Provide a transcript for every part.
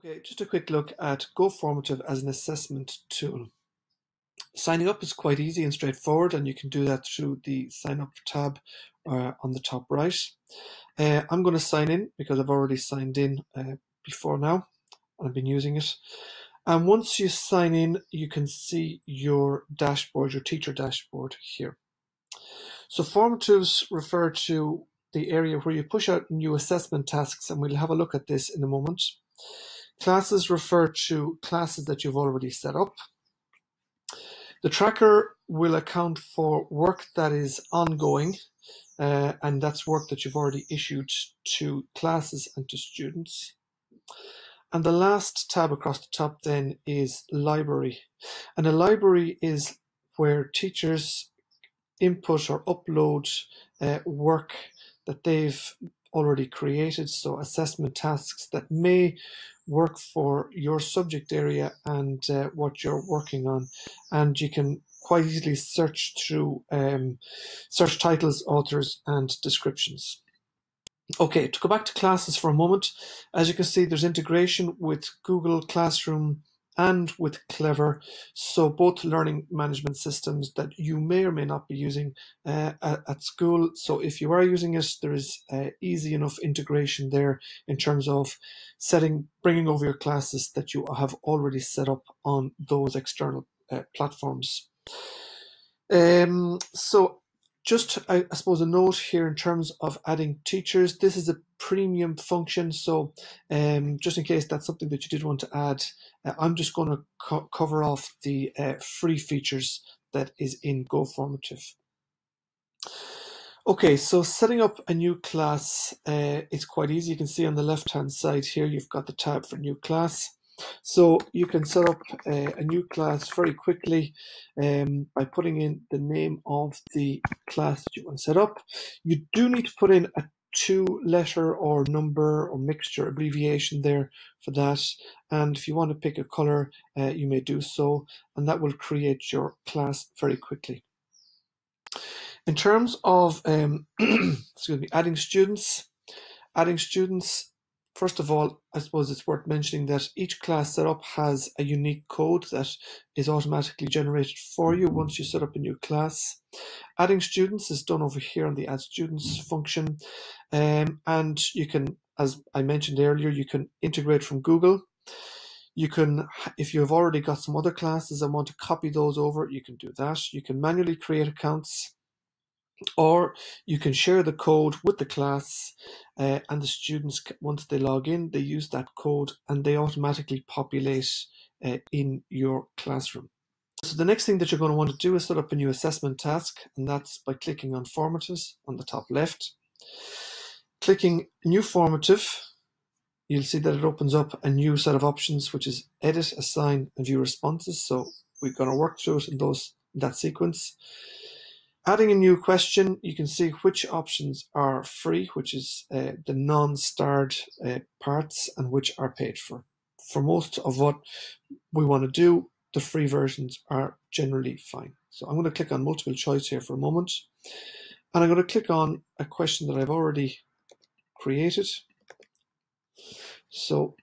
Okay, just a quick look at GoFormative as an assessment tool. Signing up is quite easy and straightforward, and you can do that through the Sign Up tab on the top right. I'm going to sign in because I've already signed in before now, and I've been using it. And once you sign in, you can see your dashboard, your teacher dashboard here. So formatives refer to the area where you push out new assessment tasks, and we'll have a look at this in a moment. Classes refer to classes that you've already set up. The tracker will account for work that is ongoing, and that's work that you've already issued to classes and to students. And the last tab across the top then is library. And a library is where teachers input or upload work that they've already created, so assessment tasks that may work for your subject area and what you're working on. And you can quite easily search through search titles, authors, and descriptions. Okay, to go back to classes for a moment, as you can see, there's integration with Google Classroom and with Clever, so both learning management systems that you may or may not be using at school. So if you are using it, there is easy enough integration there in terms of bringing over your classes that you have already set up on those external platforms. So just, I suppose, a note here in terms of adding teachers. This is a premium function, so just in case that's something that you did want to add, I'm just going to cover off the free features that is in GoFormative. Okay, so setting up a new class is quite easy. You can see on the left-hand side here, you've got the tab for new class. So you can set up a new class very quickly by putting in the name of the class that you want to set up. You do need to put in a 2-letter or number or mixture abbreviation there for that. And if you want to pick a color, you may do so, and that will create your class very quickly. In terms of excuse me, adding students, first of all, I suppose it's worth mentioning that each class setup has a unique code that is automatically generated for you once you set up a new class. Adding students is done over here on the Add Students function, and you can, as I mentioned earlier, you can integrate from Google. You can, if you have already got some other classes and want to copy those over, you can do that. You can manually create accounts, or you can share the code with the class, and the students, once they log in, they use that code and they automatically populate in your classroom. So the next thing that you're going to want to do is set up a new assessment task, and that's by clicking on Formatives on the top left. Clicking New Formative, you'll see that it opens up a new set of options, which is Edit, Assign, and View Responses. So we're going to work through it in that sequence. Adding a new question, you can see which options are free, which is the non-starred parts, and which are paid for. For most of what we want to do, the free versions are generally fine. So I'm going to click on multiple choice here for a moment, and I'm going to click on a question that I've already created. So,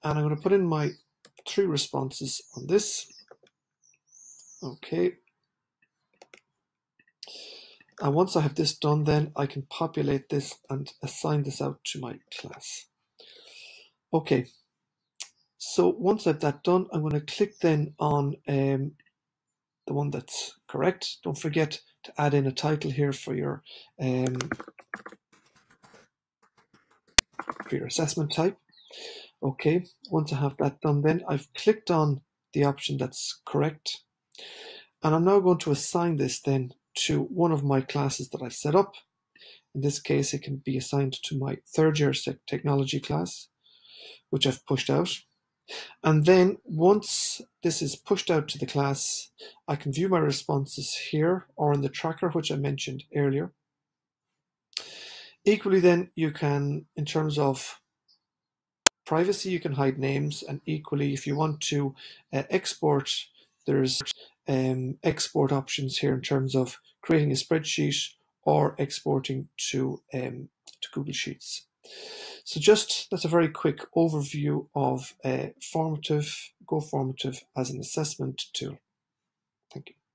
and I'm going to put in my 3 responses on this. Okay. And once I have this done, then I can populate this and assign this out to my class. Okay, so once I've that done, I'm going to click then on the one that's correct. Don't forget to add in a title here for your assessment type. Okay, once I have that done, then I've clicked on the option that's correct. And I'm now going to assign this then to one of my classes that I set up. In this case, it can be assigned to my 3rd year technology class, which I've pushed out. And then once this is pushed out to the class, I can view my responses here or in the tracker, which I mentioned earlier. Equally then, you can, in terms of privacy, you can hide names, and equally, if you want to export, there's export options here in terms of creating a spreadsheet or exporting to Google Sheets. So that's a very quick overview of Go Formative as an assessment tool. Thank you.